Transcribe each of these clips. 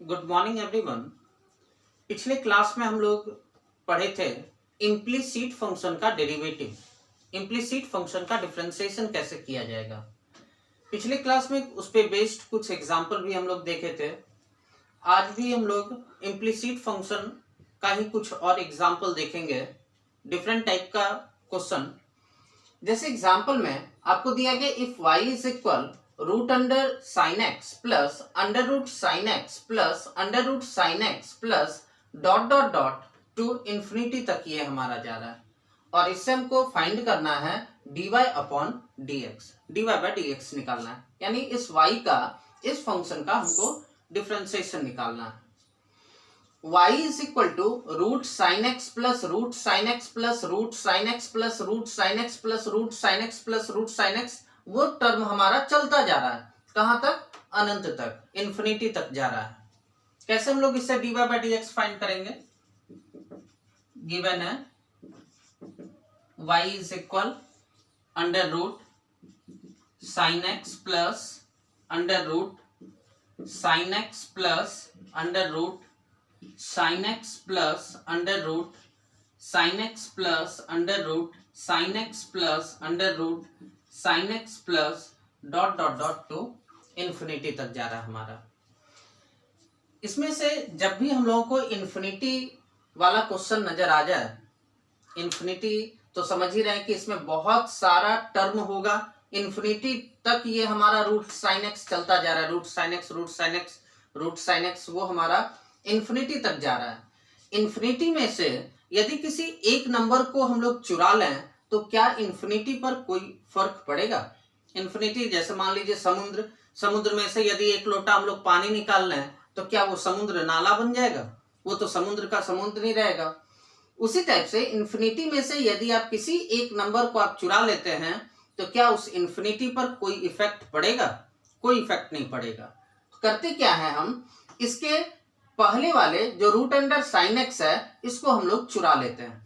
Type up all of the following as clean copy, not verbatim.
Good morning everyone. पिछले class में हम लोग पढ़े थे इम्प्लीसिट फंक्शन का डेरिवेटिव, इम्प्लीसिट फंक्शन का डिफरेंशिएशन कैसे किया जाएगा। पिछले क्लास में उस पे बेस्ड कुछ एग्जांपल भी हम लोग देखे थे। आज भी हम लोग इम्प्लीसिट फंक्शन का ही कुछ और एग्जांपल देखेंगे, डिफरेंट टाइप का क्वेश्चन। जैसे एग्जांपल में आपको दिया गया if y is equal root under sine x plus under root sine x plus under root sine x plus dot dot dot to infinity तक ये हमारा जा रहा है और इससे हमको फाइंड करना है dy upon dx, dy by dx निकालना है, यानी इस y का, इस फंक्शन का हमको डिफरेंशिएशन निकालना है। y is equal to root sine x plus root sine x plus root sine x plus root sine x plus root sine x plus root sine x, वो टर्म हमारा चलता जा रहा है कहां तक, अनंत तक, इंफिनिटी तक जा रहा है। कैसे हम लोग इससे dy बाय dx फाइंड करेंगे। गिवन है y is equal under root sine x plus under root sine x plus under root sine x plus under root sine x plus under root sine x plus under root sine x plus dot dot dot to infinity तक जा रहा है हमारा। इसमें से जब भी हम लोगों को इंफिनिटी वाला क्वेश्चन नजर आ जाए, इंफिनिटी तो समझ ही रहे हैं कि इसमें बहुत सारा टर्म होगा, इंफिनिटी तक ये हमारा रूट साइन एक्स चलता जा रहा है, root sine x root sine x root sine x, वो हमारा इंफिनिटी तक जा रहा है। इंफिनिटी में से यदि किसी एक नंबर को हम लोग चुरा लें तो क्या इंफिनिटी पर कोई फर्क पड़ेगा। इंफिनिटी जैसे मान लीजिए समुद्र, समुद्र में से यदि एक लोटा हम लोग पानी निकाल लें तो क्या वो समुद्र नाला बन जाएगा, वो तो समुद्र का समुद्र नहीं रहेगा। उसी टाइप से इंफिनिटी में से यदि आप किसी एक नंबर को आप चुरा लेते हैं तो क्या उस इंफिनिटी पर कोई इफेक्ट पड़ेगा, कोई इफेक्ट नहीं पड़ेगा। करते क्या है, हम इसके पहले वाले जो रूट अंडर साइन एक्स है इसको हम लोग चुरा लेते हैं।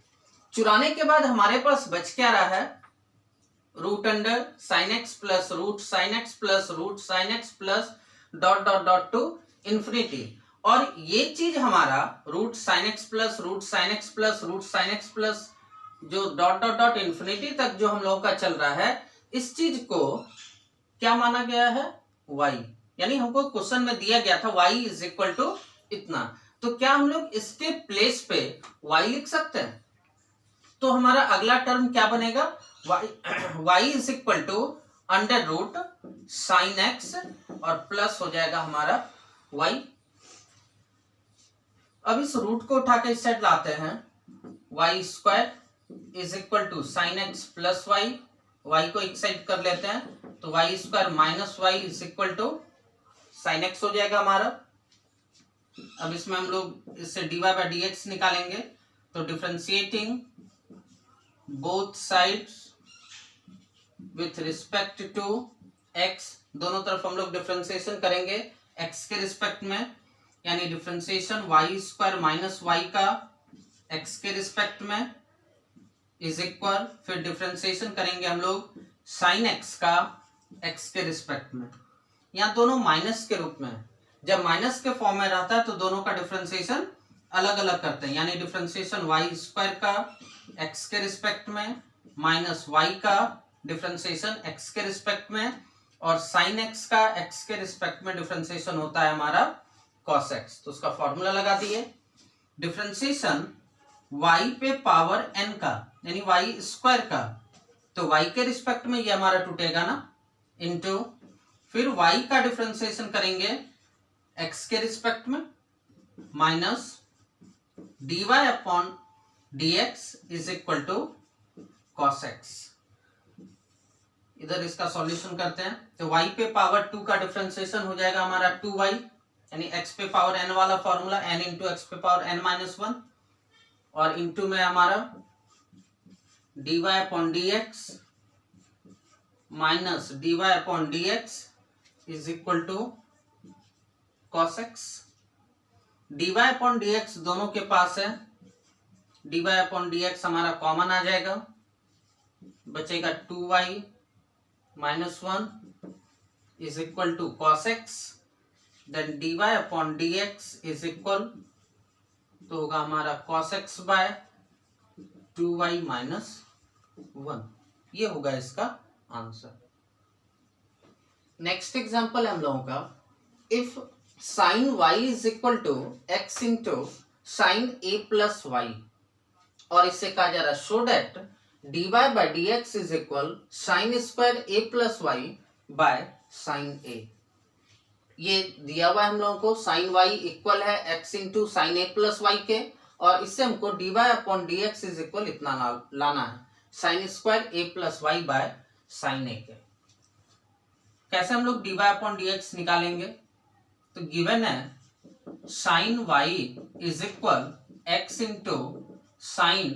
चुराने के बाद हमारे पास बच क्या रहा है, root under sine x plus root sine x plus root sine x plus dot dot dot to infinity. और ये चीज हमारा root sine x plus root sine x plus root sine x plus जो डॉट डॉट डॉट इंफिनिटी तक जो हम लोगों का चल रहा है, इस चीज को क्या माना गया है, y, यानी हमको क्वेश्चन में दिया गया था y इज इक्वल टू इतना, तो क्या हम लोग इसके प्लेस पे y लिख सकते हैं। तो हमारा अगला टर्म क्या बनेगा, y is equal to under root sine x और प्लस हो जाएगा हमारा y। अब इस रूट को उठा के इस साइड लाते हैं, y square is equal to sine x plus y, y को एक साइड कर लेते हैं तो y square minus y is equal to sine x हो जाएगा हमारा। अब इसमें हम लोग इससे dy बाय dx निकालेंगे तो differentiating both sides with respect to x, दोनों तरफ हम लोग डिफरेंशिएशन करेंगे x के रिस्पेक्ट में, यानी differentiation y square minus y का x के रिस्पेक्ट में इज इक्वल, फिर डिफरेंशिएशन करेंगे हम लोग साइन x का x के रिस्पेक्ट में। यहाँ दोनों माइनस के रूप में, जब माइनस के फॉर्म में रहता है तो दोनों का डिफरेंशिएशन अलग अलग करते हैं, यानी डिफरेंशिएशन y स्क्वायर का x के रिस्पेक्ट में माइनस y का डिफरेंशिएशन x के रिस्पेक्ट में, और साइन x का x के रिस्पेक्ट में डिफरेंशिएशन होता है हमारा cos x। तो उसका फॉर्मूला लगा दिए, डिफरेंशिएशन y पे पावर n का, यानी y स्क्वायर का, तो y के रिस्पेक्ट में ये हमारा टूटेगा ना, इनटू फिर y का डिफरेंशिएशन करेंगे x के रिस्पेक्ट में minus dy upon dx is equal to cos x। इधर इसका सॉल्यूशन करते हैं तो y पे पावर 2 का डिफरेंशिएशन हो जाएगा हमारा 2y, यानी x पे पावर n वाला फॉर्मूला n इंटू एक्स पे पावर n माइनस 1, और इंटू में हमारा dy upon dx minus dy upon dx is equal to cos x। dy upon dx दोनों के पास है, dy अपॉन dx हमारा कॉमन आ जाएगा, बचेगा 2y minus 1 is equal to cos x then dy upon dx is equal, तो होगा हमारा cos x bye 2y minus 1। ये होगा इसका आंसर। नेक्स्ट एग्जांपल है हम लोगों का, if sine y is equal to x into sine a plus y, और इससे कहा जा रहा है show that dy by dx is equal sine square a plus y by sine a। ये दिया हुआ है हम लोगों को, साइन y इक्वल है x into sine a plus y के, और इससे हमको dy upon dx is equal इतना लाना है, sine square a plus y by sine a के। कैसे हम लोग dy अपॉन dx निकालेंगे? तो गिवन है sine y is equal x into sine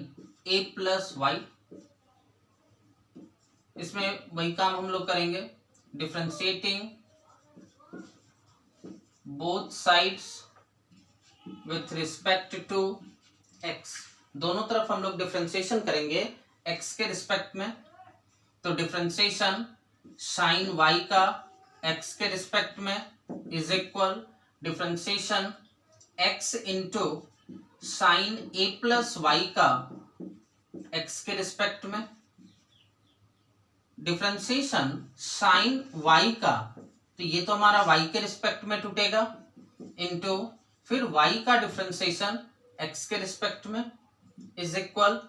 a plus y. इसमें वही काम हम लोग करेंगे, differentiating both sides with respect to x। दोनों तरफ हम लोग डिफरेंशिएशन करेंगे x के रिस्पेक्ट में। तो डिफरेंशिएशन साइन y का x के रिस्पेक्ट में is equal differentiation x into sine a plus y का x के रिस्पेक्ट में। डिफरेंशिएशन साइन y का, तो ये तो हमारा y के रिस्पेक्ट में टूटेगा, इंटू फिर y का डिफरेंशिएशन x के रिस्पेक्ट में इज इक्वल,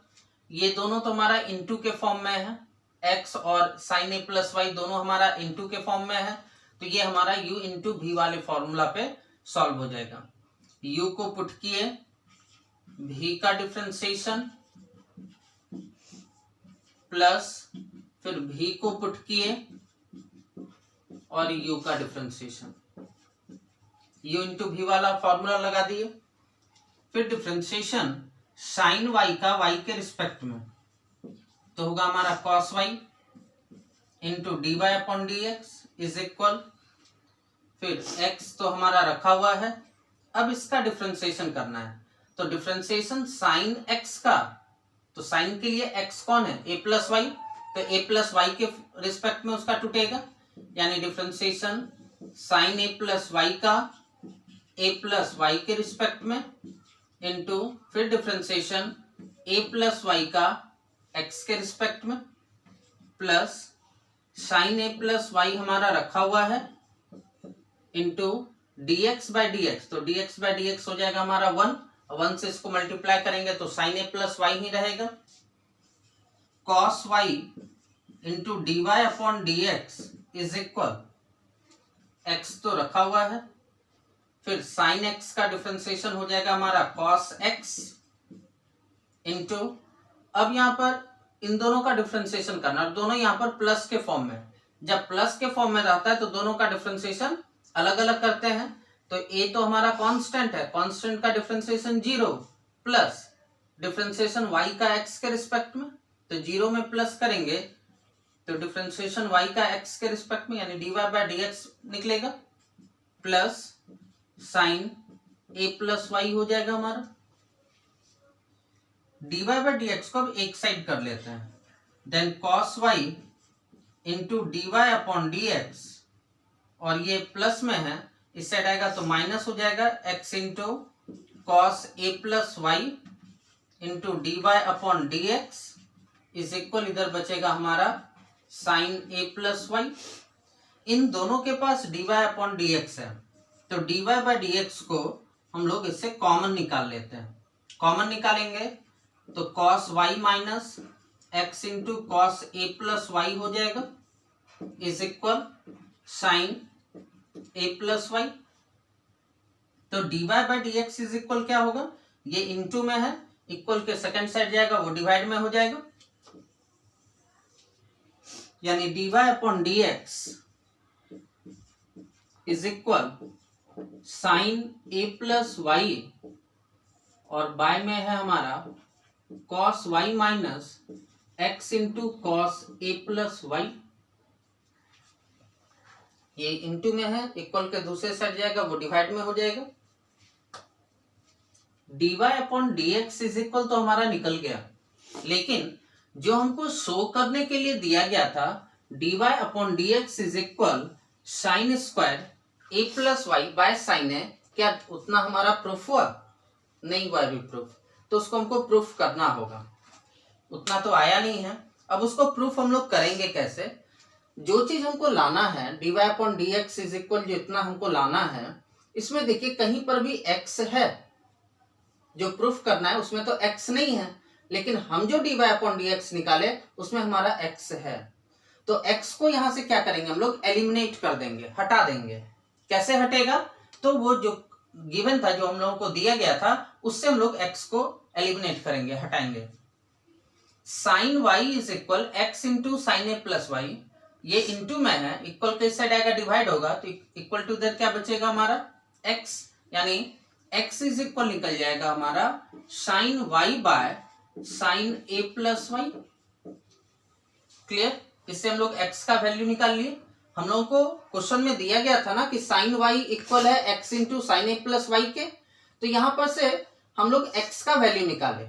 ये दोनों तो हमारा इंटू के फॉर्म में है, x और साइन a प्लस वाई दोनों हमारा इंटू के फॉर्म में है, तो ये हमारा u इंटू भी वाले फॉर्मूला पे सॉल्व हो जाएगा। u को पुट किए, v का डिफरेंशिएशन प्लस फिर v को पुट किए और u का डिफरेंशिएशन, u इंटू भी वाला फॉर्मूला लगा दिए। फिर डिफरेंशिएशन साइन y का y के रिस्पेक्ट में, तो होगा हमारा cos y into dy upon dx is equal, फिर x तो हमारा रखा हुआ है, अब इसका डिफरेंशिएशन करना है। तो डिफरेंशिएशन साइन x का, तो साइन के लिए x कौन है? a प्लस वाई, तो a प्लस वाई के रिस्पेक्ट में उसका टूटेगा, यानी differentiation sine a plus y का a प्लस वाई के रिस्पेक्ट में, इंटू फिर डिफरेंशिएशन a प्लस वाई का x के रिस्पेक्ट में, plus sine a plus y हमारा रखा हुआ है, इंटू dx बाय dx, तो dx बाय dx हो जाएगा हमारा 1 से इसको मल्टीप्लाई करेंगे तो साइन a प्लस वाई ही रहेगा। cos y into dy upon dx is equal, x तो रखा हुआ है, फिर साइन x का डिफरेंशिएशन हो जाएगा हमारा cos x इंटू, अब यहाँ पर इन दोनों का डिफरेंशिएशन करना, दोनों यहाँ पर प्लस के फॉर्म में, जब प्लस के फॉर्म में रहता है तो दोनों का डिफरेंशिएशन अलग अलग करते हैं। तो a तो हमारा कांस्टेंट है, कांस्टेंट का डिफरेंशिएशन 0 प्लस डिफरेंशिएशन y का x के रिस्पेक्ट में, तो 0 में प्लस करेंगे तो डिफरेंशिएशन y का x के रिस्पेक्ट में, यानी dy बाय dx निकलेगा, plus sine a plus y हो जाएगा हमारा। dy बाय dx को अब एक साइड कर लेते हैं, then cos y into dy upon dx, और ये प्लस में है, इस साइड आएगा तो माइनस हो जाएगा, x into cos a plus y into dy upon dx is equal, इधर बचेगा हमारा साइन a प्लस वाई। इन दोनों के पास dy अपॉन dx है, तो dy बाय dx को हम लोग इससे कॉमन निकाल लेते हैं। कॉमन निकालेंगे तो cos y minus x into cos a plus y हो जाएगा, is equal sine a plus y. तो dy by dx is equal क्या होगा, ये इंटू में है, इक्वल के सेकंड साइड जाएगा वो डिवाइड में हो जाएगा, यानी dy upon dx is equal sine a plus y, और बाय में है हमारा cos y minus x into cos a plus y, ये इंटू में है, इक्वल के दूसरे साइड जाएगा वो डिवाइड में हो जाएगा। dy upon dx is equal तो हमारा निकल गया, लेकिन जो हमको शो करने के लिए दिया गया था dy upon dx is equal sine square a plus y by sine a, क्या उतना हमारा प्रूफ हुआ? नहीं हुआ अभी प्रूफ, तो उसको हमको प्रूफ करना होगा। उतना तो आया नहीं है, अब उसको प्रूफ हम लोग करेंगे कैसे? जो चीज हमको लाना है dy upon d x is equal, जितना हमको लाना है, इसमें देखिए कहीं पर भी x है, जो प्रूफ करना है उसमें तो x नहीं है, लेकिन हम जो dy अपॉन डी एक्स निकाले उसमें हमारा x है। तो x को यहां से क्या करेंगे हम लोग? एलिमिनेट कर देंगे, हटा देंगे। कैसे हटेगा? तो वो जो गिवन था, जो हम लोगों को दिया गया था, उससे हम लोग x को एलिमिनेट करेंगे, हटाएंगे। Sine y is equal x into sine a plus y, ये इंटू में है, इक्वल के साइड आएगा डिवाइड होगा, तो इक्वल टू इधर क्या बचेगा हमारा? x, यानी x इज इक्वल निकल जाएगा हमारा sine y by sine a plus y. Clear? इससे हम लोग x का वैल्यू निकाल लिए। हम लोगों को क्वेश्चन में दिया गया था ना कि साइन y इक्वल है x into sine a plus y के, तो यहां पर से हम लोग x का वैल्यू निकाले।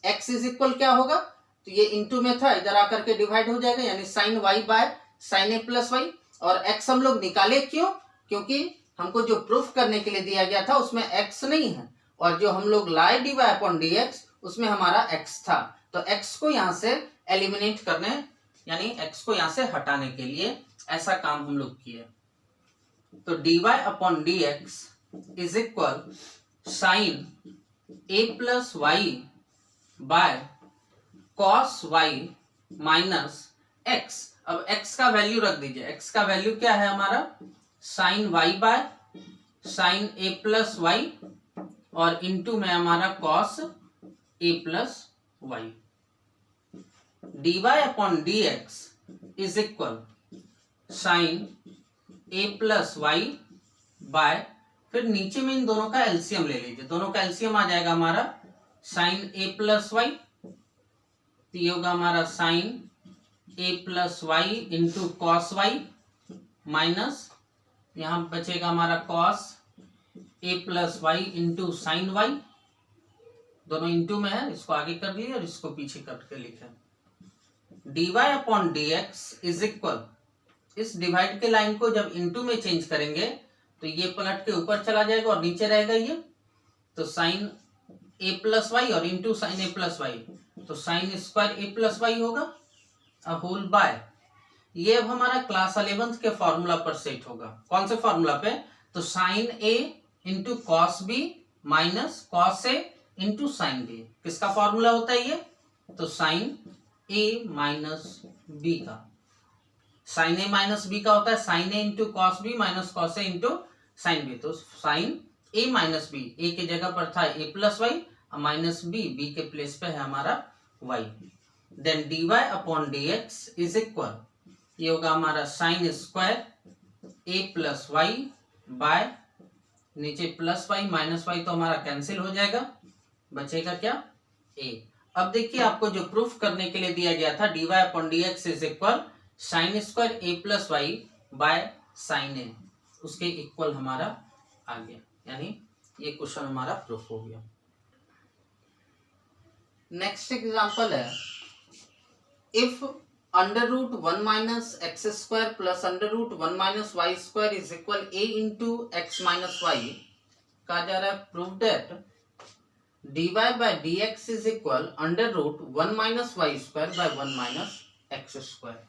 x इज इक्वल क्या होगा? तो ये इंटू में था, इधर आकर के डिवाइड हो जाएगा, यानी sine y by sine a plus y. और x हम लोग निकाले क्यों? क्योंकि हमको जो प्रूफ करने के लिए दिया गया था उसमें x नहीं है, और जो हम लोग लाए dy अपॉन dx उसमें हमारा x था। तो x को यहां से एलिमिनेट करने, यानी x को यहां से हटाने के लिए ऐसा काम हम लोग किए। तो dy upon dx is equal sine a plus y by cos y minus x। अब x का वैल्यू रख दीजिए, x का वैल्यू क्या है हमारा? Sine y by sine a plus y, और इंटू में हमारा cos a plus y. dy upon dx is equal sine a plus y by, फिर नीचे में इन दोनों का एलसीएम ले लीजिए, दोनों का एलसीएम आ जाएगा हमारा साइन a प्लस वाई, तो ये होगा हमारा sine a plus y into cos y, minus यहां बचेगा हमारा cos a plus y into sine y. दोनों इंटू में है, इसको आगे कर लिए और इसको पीछे करके लिखे। dy upon dx is equal, इस डिवाइड के लाइन को जब इंटू में चेंज करेंगे तो ये पलट के ऊपर चला जाएगा और नीचे रहेगा ये, तो साइन a प्लस वाई और into sine a plus y, तो sine square a plus y होगा होल बाय, ये अब हमारा क्लास 11th के फॉर्मूला पर सेट होगा। कौन से फॉर्मूला पे? तो sine a into cos b minus cos a into sine b. किसका फॉर्मूला होता है ये? तो साइन a माइनस बी का, साइन a माइनस बी का होता है sine a into cos b minus cos a into sine b. तो sine a minus b, a की जगह पर था a plus y, minus b, b के प्लेस पे है हमारा y। Then dy upon dx is equal, ये होगा हमारा sine square a plus y by, नीचे प्लस वाई माइनस वाई तो हमारा कैंसिल हो जाएगा, बचेगा क्या? a। अब देखिए आपको जो प्रूफ करने के लिए दिया गया था dy upon dx is equal sine square a plus y by sine a, उसके इक्वल हमारा आ गया, यानी ये क्वेश्चन हमारा प्रूफ हो गया। नेक्स्ट एग्जांपल है, if under root 1 minus x square plus under root 1 minus y square is equal a into x minus y, कहा जा रहा है prove that dy by dx is equal under root 1 minus y square by 1 minus x square.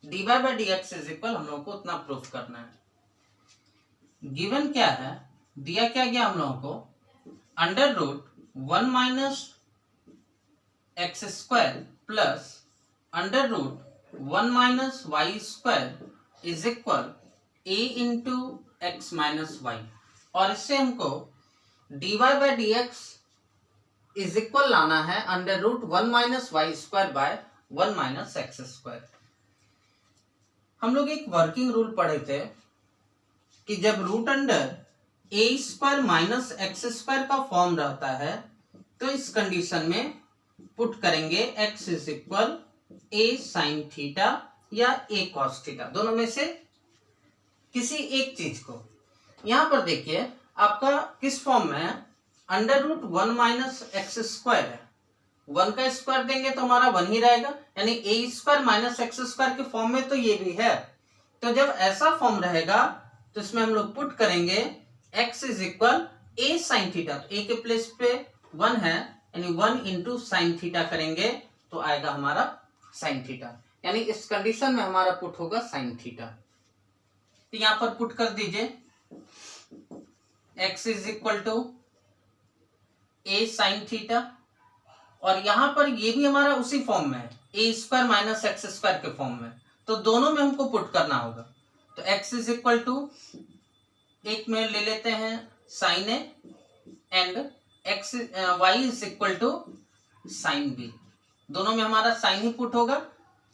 dy by dx is equal हम लोग को उतना proof करना है। गिवन क्या है? दिया क्या गया हम लोगों को? Under root 1 minus x square plus under root 1 minus y square is equal a into x minus y, और इससे हमको dy by dx is equal लाना है under root 1 minus y square by 1 minus x square. हम लोग एक working rule पढ़े थे कि जब root under a square minus x square का फॉर्म रहता है तो इस कंडीशन में पुट करेंगे x is equal a sine theta या a कॉस थीटा, दोनों में से किसी एक चीज को। यहां पर देखिए आपका किस फॉर्म में है? Under root 1 minus x square है, 1 का स्क्वायर देंगे तो हमारा 1 ही रहेगा, यानी a square minus x square के फॉर्म में तो ये भी है। तो जब ऐसा फॉर्म रहेगा तो इसमें हम लोग पुट करेंगे x is equal a sine theta, तो a के प्लेस पे 1 है, यानी 1 इंटू साइन थीटा करेंगे तो आएगा हमारा साइन थीटा, यानी इस कंडीशन में हमारा पुट होगा साइन थीटा। तो यहां पर पुट कर दीजिए x is equal to a sine theta, और यहां पर ये भी हमारा उसी फॉर्म में है, a square minus x square के फॉर्म में, तो दोनों में हमको पुट करना होगा। तो x इज इक्वल टू एक में ले लेते हैं sine a and x y is equal to sine b, दोनों में हमारा साइन ही पुट होगा,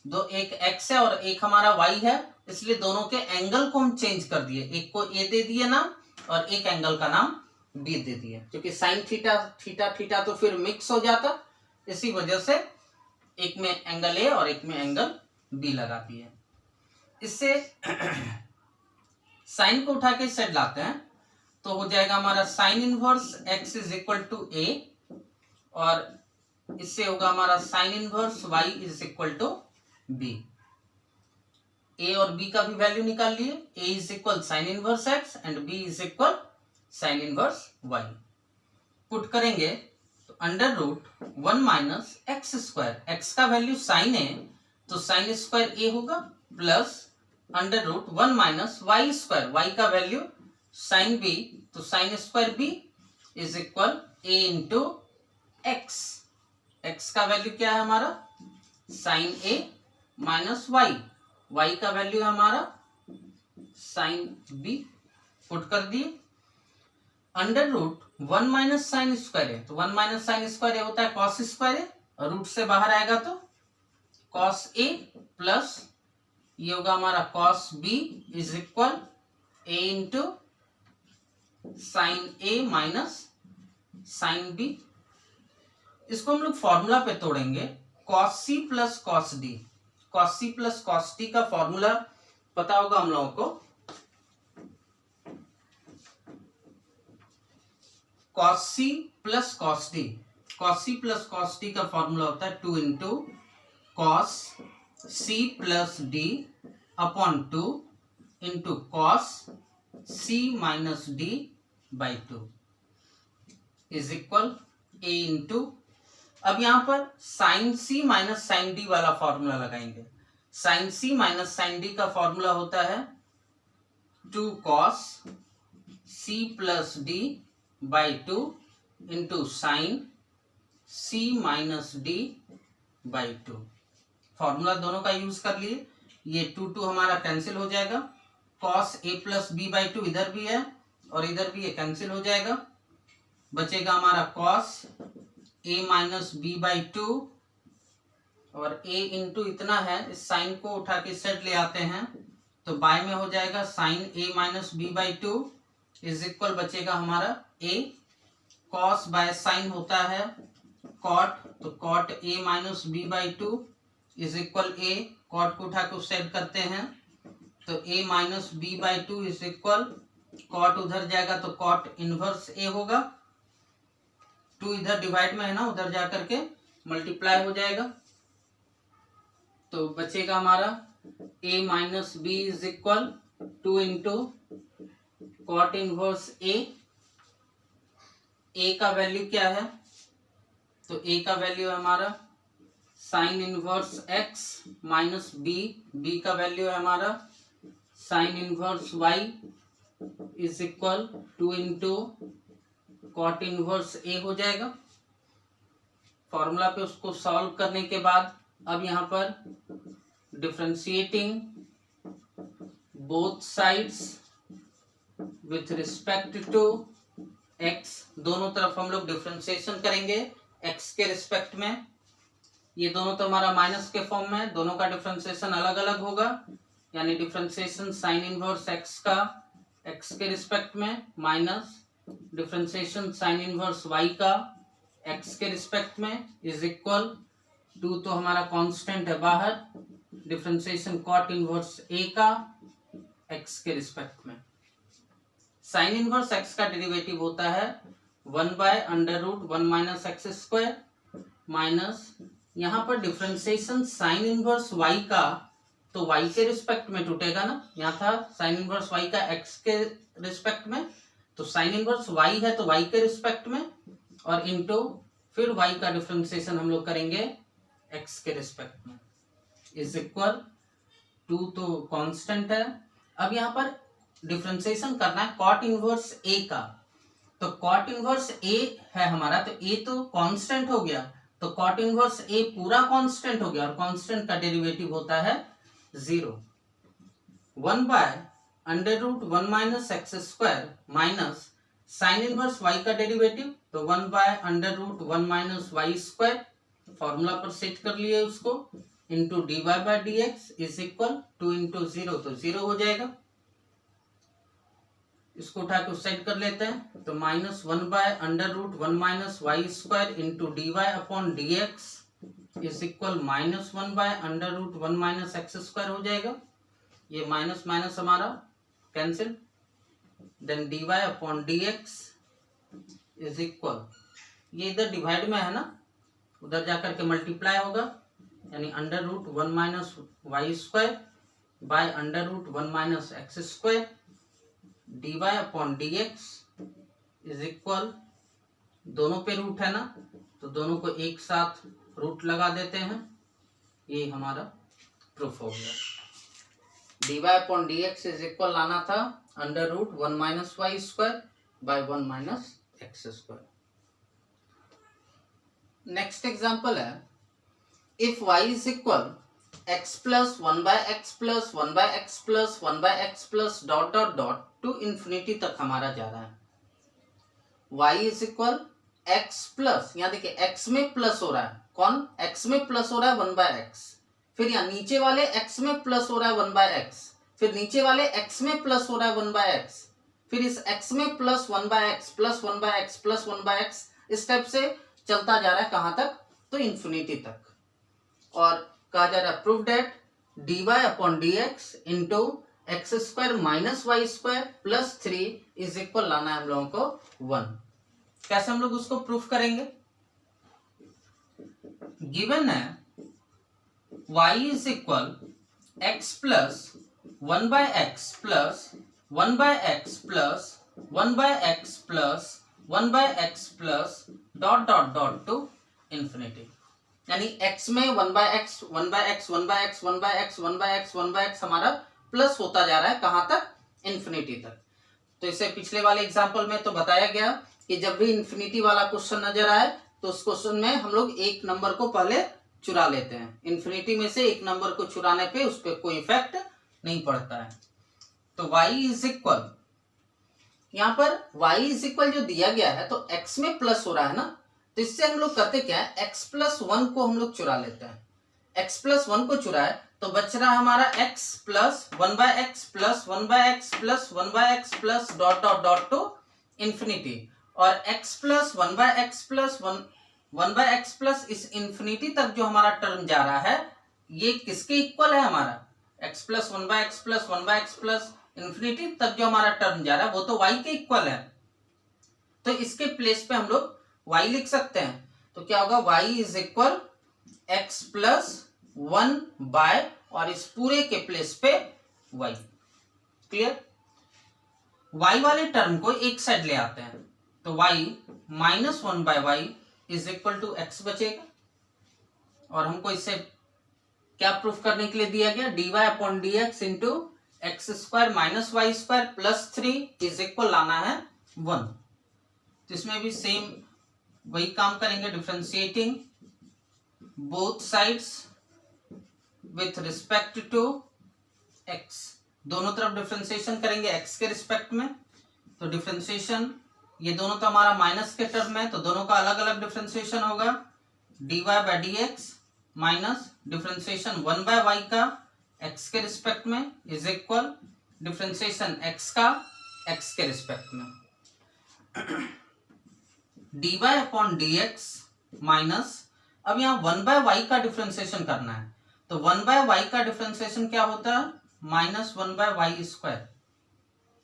दो एक x है और एक हमारा y है, इसलिए दोनों के एंगल को हम चेंज कर दिए, एक को a दे दिए नाम और एक एंगल का नाम b दे दिए, क्योंकि साइन थीटा थीटा थीटा तो फिर मिक्स हो जाता, इसी वजह से एक में एंगल a और एक में एंगल b लगा दिए। इससे साइन को उठा के सेट लाते हैं तो हो जाएगा हमारा sine inverse x is equal to a, और इससे होगा हमारा sine inverse y is equal to b। a और b का भी वैल्यू निकाल लिए, a is equal sine inverse x and b is equal sine inverse y। Put करेंगे तो under root 1 minus x square, x का वैल्यू साइन है तो साइन स्क्वायर a होगा, plus under root 1 minus y square, y का value sine b तो sine square b is equal a into x, x का value क्या है हमारा sine a minus y, y का वैल्यू है हमारा साइन b। पुट कर दिए, under root 1 minus sine square है तो 1 माइनस साइन स्क्वायर होता है कॉस स्क्वायर है, और रूट से बाहर आएगा तो कॉस a प्लस ये होगा हमारा cos b is equal a into sine a minus sine b। इसको हम लोग फॉर्मूला पे तोड़ेंगे, cos c plus cos d, cos c plus cos d का फॉर्मूला पता होगा हम लोगों को, cos c plus cos d, cos c plus cos d का फॉर्मूला होता है 2 into cos c plus d upon 2 into cos c minus d by 2 is equal a into, अब यहां पर sine c minus sine d वाला formula लगाएंगे, sine c minus sine d का formula होता है 2 cos c plus d by 2 into sine c minus d by 2। Formula दोनों का यूज कर लिए, ये 2 हमारा कैंसिल हो जाएगा, cos a plus b by 2 इधर भी है और इधर भी ये कैंसिल हो जाएगा, बचेगा हमारा cos a minus b by 2, और a इंटू इतना है, इस साइन को उठा के सेट ले आते हैं तो बाय में हो जाएगा sine a minus b by 2 is equal बचेगा हमारा a, कॉस बाय साइन होता है कॉट, तो cot a minus b by 2 is equal a, cot को उठा के सेट करते हैं तो a minus b by 2 is equal, cot उधर जाएगा तो कॉट इनवर्स a होगा, 2 इधर डिवाइड में है ना, उधर जा करके मल्टीप्लाई हो जाएगा, तो बचेगा हमारा a minus b is equal 2 into cot inverse a, a का वैल्यू क्या है, तो a का वैल्यू है हमारा sine inverse x minus b, b का वैल्यू है हमारा sine inverse y is equal 2 into cot inverse a हो जाएगा। फॉर्मूला पे उसको सॉल्व करने के बाद अब यहाँ पर differentiating both sides with respect to x, दोनों तरफ हम लोग डिफरेंशिएशन करेंगे x के रिस्पेक्ट में, ये दोनों तो हमारा माइनस के फॉर्म में, दोनों का डिफरेंशिएशन अलग अलग होगा, यानी डिफरेंशिएशन साइन इनवर्स x का x के रिस्पेक्ट में minus differentiation sine inverse y का x के रिस्पेक्ट में इज इक्वल 2 तो हमारा कांस्टेंट है बाहर, डिफरेंशिएशन कॉट इनवर्स a का x के रिस्पेक्ट में। साइन इनवर्स x का डेरिवेटिव होता है 1 by under root 1 minus x square, minus यहाँ पर डिफरेंशिएशन साइन इनवर्स y का तो y के रिस्पेक्ट में टूटेगा ना, यहाँ था साइन इनवर्स y का x के रिस्पेक्ट में, तो साइन इनवर्स y है तो y के रिस्पेक्ट में, और इनटू फिर y का डिफरेंशिएशन हम लोग करेंगे x के रिस्पेक्ट में, इज इक्वल टू, तो कांस्टेंट है। अब यहाँ पर डिफरेंशिएशन करना है कॉट इनवर्स a का, तो कॉट इनवर्स a है हमारा, तो a तो कांस्टेंट हो गया, तो कॉट इनवर्स a पूरा कांस्टेंट हो गया, और कांस्टेंट का डेरिवेटिव होता है 0। 1 by under root 1 minus x square minus sine inverse y का डेरिवेटिव, तो 1 by under root 1 minus y square, formula पर सेट कर लिए उसको, into d y by d x is equal 2 into 0, तो 0 हो जाएगा। इसको उठा के उस साइड कर लेते हैं, तो minus 1 by under root 1 minus y square into d y upon d x is equal minus 1 by under root 1 minus x square हो जाएगा। ये माइनस माइनस हमारा cancel, then d y upon d x is equal, ये इधर divide में है ना, उधर जाकर के मल्टीप्लाई होगा, यानी under root 1 minus y square by under root 1 minus x square d y upon d x is equal, दोनों पे रूट है ना, तो दोनों को एक साथ रूट लगा देते हैं, ये हमारा प्रूफ हो गया। D y upon d x is equal लाना था under root 1 minus y square by 1 minus x square. Next example है, if y is equal x plus 1 by x plus 1 by x plus 1 by x plus dot dot dot to infinity तक हमारा जा रहा है। y is equal x plus, यहाँ देखिए x में plus हो रहा है, कौन x में प्लस हो रहा है 1 बाय एक्स, फिर यहाँ नीचे वाले x में प्लस हो रहा है 1 बाय एक्स, फिर नीचे वाले x में प्लस हो रहा है 1 बाय एक्स, फिर इस x में plus 1 by x plus 1 by x plus 1 by x, इस टाइप से चलता जा रहा है कहाँ तक, तो इन्फिनिटी तक। और कहा जा रहा है prove that d y upon d x into x square minus y square plus 3 is equal लाना है हम लोगों को 1। कैसे हम लोग उसको प्रूफ करेंगे, गिवन है y is equal x plus 1 by x plus 1 by x plus 1 by x plus 1 by x plus dot dot dot to infinity, यानी x में 1 by x 1 by x 1 by x 1 by x 1 by x 1 by x हमारा plus होता जा रहा है कहां तक, infinity तक। तो इसे पिछले वाले एग्जांपल में तो बताया गया कि जब भी इन्फिनिटी वाला क्वेश्चन नजर आए तो उस क्वेश्चन में हम लोग एक नंबर को पहले चुरा लेते हैं, इन्फिनिटी में से एक नंबर को चुराने पे उस पर कोई इफेक्ट नहीं पड़ता है। तो y इज इक्वल, यहाँ पर y इज इक्वल जो दिया गया है तो x में प्लस हो रहा है ना, तो इससे हम लोग करते क्या है, x प्लस 1 को हम लोग चुरा लेते हैं, x प्लस 1 को चुराए तो बच रहा है हमारा x plus 1 by x plus 1 by x plus 1 by x plus dot dot dot to infinity, और x plus 1 by x plus 1 by x plus इस इन्फिनिटी तक जो हमारा टर्म जा रहा है ये किसके इक्वल है, हमारा x plus 1 by x plus 1 by x plus infinity तक जो हमारा टर्म जा रहा है वो तो y के इक्वल है, तो इसके प्लेस पे हम लोग y लिख सकते हैं। तो क्या होगा, y is equal x plus 1 by, और इस पूरे के प्लेस पे y। क्लियर, y वाले टर्म को एक साइड ले आते हैं तो y minus 1 by y is equal to x बचेगा, और हमको इससे क्या प्रूफ करने के लिए दिया गया, d y upon d x into x square minus y square plus 3 is equal लाना है 1। तो इसमें भी सेम वही काम करेंगे, differentiating both sides with respect to x, दोनों तरफ डिफरेंशिएशन करेंगे x के रिस्पेक्ट में, तो डिफरेंशिएशन ये दोनों तो हमारा माइनस के टर्म में, तो दोनों का अलग अलग डिफरेंशिएशन होगा, d y by d x minus differentiation 1 by y का x के रिस्पेक्ट में इज इक्वल डिफरेंशिएशन x का x के रिस्पेक्ट में, d y upon d x minus, अब यहाँ 1 बाय वाई का डिफरेंशिएशन करना है, तो 1 बाय वाई का डिफरेंशिएशन क्या होता है, माइनस 1 बाय वाई स्क्वायर,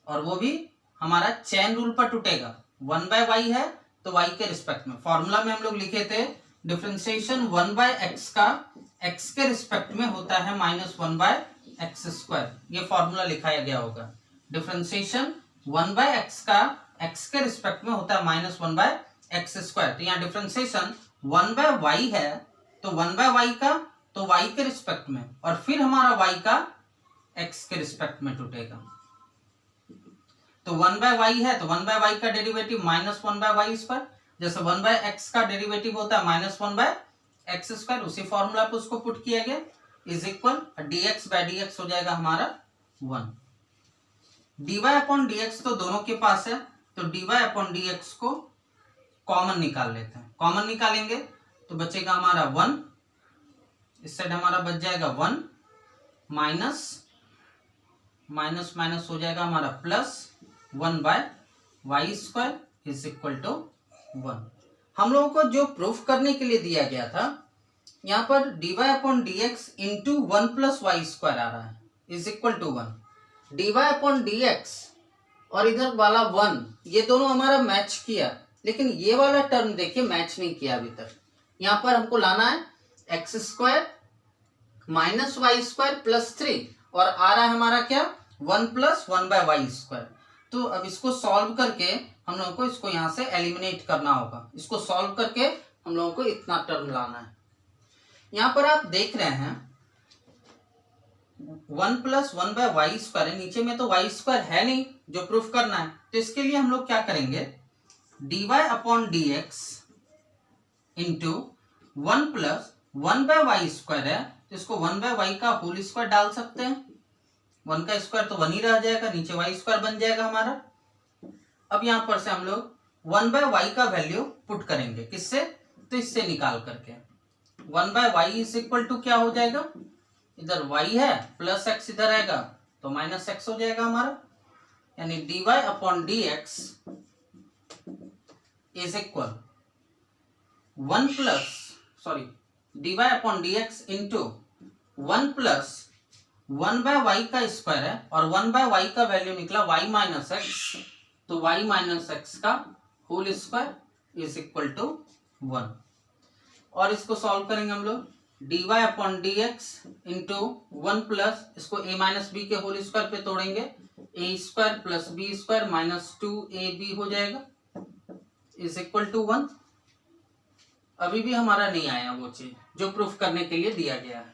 और वो भी हमारा चेन रूल पर टूटेगा, 1 बाय वाई है तो y के रिस्पेक्ट में, फॉर्मूला में हम लोग लिखे थे डिफरेंशिएशन 1 बाय एक्स का x के रिस्पेक्ट में होता है माइनस 1 बाय एक्स स्क्वायर, ये फॉर्मूला लिखाया गया होगा। डिफरेंशिएशन 1/x का x के रिस्पेक्ट में होता है -1/x स्क्वायर। तो यहाँ डिफरेंशिएशन 1/y है, तो 1/y का तो y के रिस्पेक्ट में, और फिर हमारा y का x के रिस्पेक्ट में टूटेगा। तो 1/y है तो 1/y का डेरिवेटिव -1/y स्क्वायर, जैसे 1/x का डेरिवेटिव होता है -1/x स्क्वायर, उसी फॉर्मूला पे उसको पुट किया गया, इज इक्वल dx/dx हो जाएगा हमारा 1। dy/dx तो दोनों के पास है, तो dy/dx को कॉमन निकाल लेते हैं। कॉमन निकालेंगे तो बचेगा हमारा 1, इस साइड हमारा बच जाएगा 1, माइनस माइनस माइनस हो जाएगा हमारा plus 1/y square is equal to 1। हम लोगों को जो प्रूफ करने के लिए दिया गया था, यहाँ पर dy/dx into 1 plus y square आ रहा है, इज इक्वल टू 1। dy/dx और इधर वाला 1, ये दोनों हमारा मैच किया, लेकिन ये वाला टर्म देखिए मैच नहीं किया अभी तक। यहाँ पर हमको लाना है x square minus y square plus 3, और आ रहा है हमारा क्या 1 प्लस 1/y स्क्वायर। तो अब इसको सॉल्व करके हम लोगों को इसको यहाँ से एलिमिनेट करना होगा। इसको सॉल्व करके हम लोगों को इतना टर्म लाना है। यहाँ पर आप देख रहे हैं 1 प्लस 1/y स्क्वायर है, नीचे में तो y स्क्वायर है नहीं जो प्रूफ करना है, तो इसके लिए हम लोग क्या करेंगे, dy/dx into 1 plus 1/y square है, तो इसको 1/y का होल स्क्वायर डाल सकते हैं। 1 का स्क्वायर तो 1 ही रह जाएगा, नीचे y स्क्वायर बन जाएगा हमारा। अब यहां पर से हम लोग 1/y का वैल्यू पुट करेंगे, किससे, तो इससे निकाल करके 1/y इज इक्वल टू क्या हो जाएगा, इधर y है प्लस x इधर आएगा तो माइनस x हो जाएगा हमारा, यानी dy/dx is equal dy/dx into 1 plus 1/y का स्क्वायर है, और 1/y का वैल्यू निकला y माइनस एक्स, तो y माइनस एक्स का whole square is equal to 1। और इसको सॉल्व करेंगे हम लोग, dy/dx इंटू 1 प्लस इसको a माइनस बी के होल स्क्वायर पे तोड़ेंगे, a square plus b square minus 2ab हो जाएगा इज इक्वल टू 1। अभी भी हमारा नहीं आया वो चीज जो प्रूफ करने के लिए दिया गया है।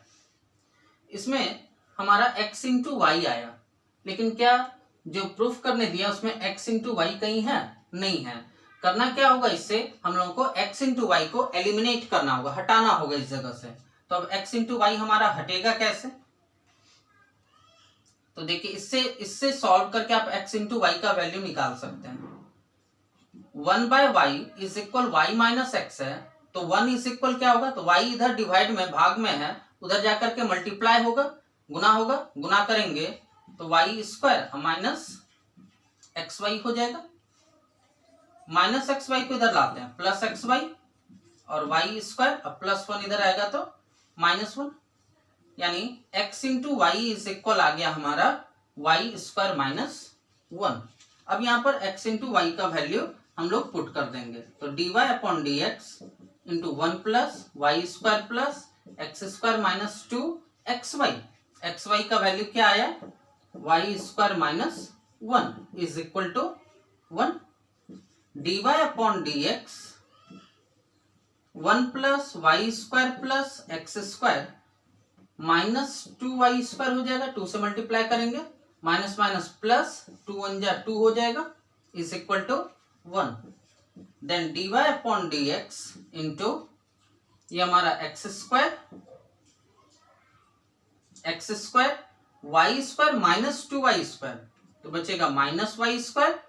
इसमें हमारा x इंटू वाई आया, लेकिन क्या जो प्रूफ करने दिया उसमें x इंटू वाई कहीं है, नहीं है। करना क्या होगा, इससे हम लोगों को x इंटू वाई को एलिमिनेट करना होगा, हटाना होगा इस जगह से। तो अब x इंटू वाई हमारा हटेगा कैसे, तो देखिए इससे सॉल्व करके आप x इंटू वाई का वैल्यू निकाल सकते हैं। 1/y is equal y minus x है, तो 1 इज इक्वल क्या होगा, तो y इधर डिवाइड में भाग में है, उधर जाकर के मल्टीप्लाई होगा, गुना होगा, गुना करेंगे तो y square minus x y हो जाएगा। माइनस एक्स वाई को इधर लाते हैं प्लस एक्स वाई, और y स्क्वायर अब प्लस 1 इधर आएगा तो माइनस 1, यानी x into y is equal आ गया हमारा y स्क्वायर माइनस 1। अब यहाँ पर x इंटू वाई का वैल्यू हम लोग पुट कर देंगे, तो dy/dx into 1 plus y square plus x square minus 2 x y का वैल्यू क्या आया, y square minus 1 is equal to 1। dy/dx 1 plus y square plus x square minus 2y square हो जाएगा, 2 से मल्टीप्लाई करेंगे, माइनस माइनस प्लस 2 1 जा 2 हो जाएगा is equal to 1। Then dy/dx into ये हमारा x square y square minus 2y square, तो बचेगा minus y square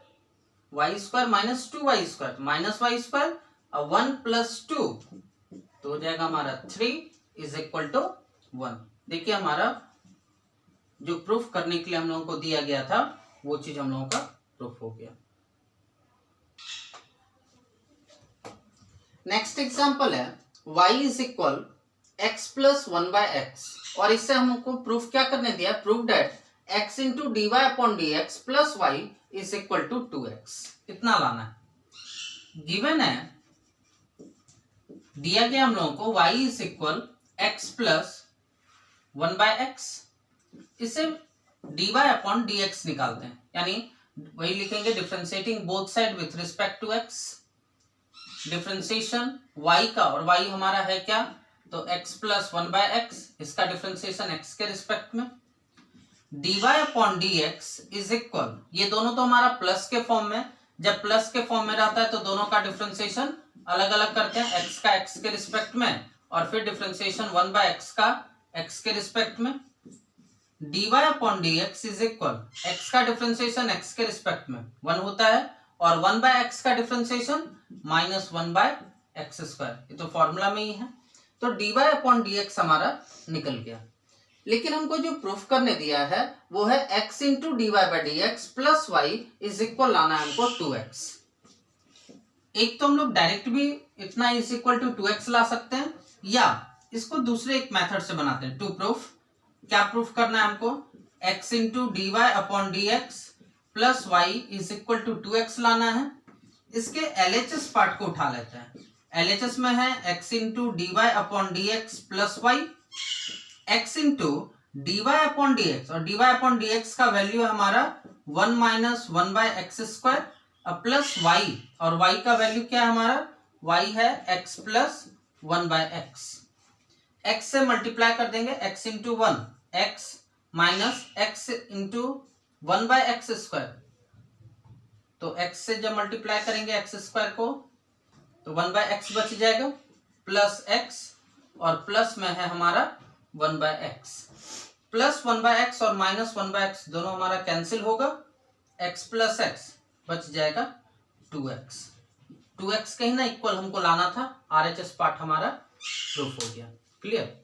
minus 2y square, minus y square और 1 प्लस 2 तो हो जाएगा हमारा 3 इज इक्वल टू 1। देखिए हमारा जो प्रूफ करने के लिए हम लोगों को दिया गया था वो चीज हम लोगों का प्रूफ हो गया। नेक्स्ट एग्जांपल है y is equal x plus 1/x, और इससे हमको प्रूफ क्या करने दिया, proof that x into dy/dx plus y is equal to 2x, इतना लाना है। गिवन है, दिया गया हम लोगों को y is equal x plus 1/x, इसे dy अपॉन dx निकालते हैं, यानी वही लिखेंगे differentiating both side with respect to x, differentiation y का, और y हमारा है क्या, तो x प्लस 1/x, इसका डिफरेंशिएशन x के रिस्पेक्ट में, dy upon dx is equal, ये दोनों तो हमारा प्लस के फॉर्म में, जब प्लस के फॉर्म में रहता है तो दोनों का डिफरेंशिएशन अलग अलग करते हैं, x का x के रिस्पेक्ट में और फिर डिफरेंशिएशन 1/x का x के रिस्पेक्ट में, dy upon dx is equal, x का डिफरेंशिएशन x के रिस्पेक्ट में 1 होता है और 1/x का डिफरेंशिएशन माइनस 1/x², ये तो फॉर्मूला में ही है। तो dy अपॉन dx हमारा निकल गया। लेकिन हमको जो प्रूफ करने दिया है वो है x into d y by d x plus y is equal लाना है हमको 2x। एक तो हम लोग डायरेक्ट भी इतना इज इक्वल टू 2x ला सकते हैं, या इसको दूसरे एक मेथड से बनाते हैं टू प्रूफ। क्या प्रूफ करना है हमको, x into d y upon d x plus y is equal to 2x लाना है। इसके LHS पार्ट को उठा लेते हैं। LHS में है x into d y upon d x plus y, x into d y upon d x, और d y upon d x का वैल्यू है हमारा 1 माइनस 1/x² प्लस y, और y का वैल्यू क्या है हमारा, y है x प्लस 1/x। x से मल्टीप्लाई कर देंगे, x into 1 x minus x into 1/x², तो x से जब मल्टीप्लाई करेंगे x² को तो 1/x बच जाएगा, प्लस x और प्लस में है हमारा 1/x, प्लस 1/x और माइनस 1/x दोनों हमारा कैंसिल होगा, x प्लस x बच जाएगा 2x। 2x कहीं ना इक्वल हमको लाना था, RHS पार्ट हमारा प्रूफ हो गया। क्लियर।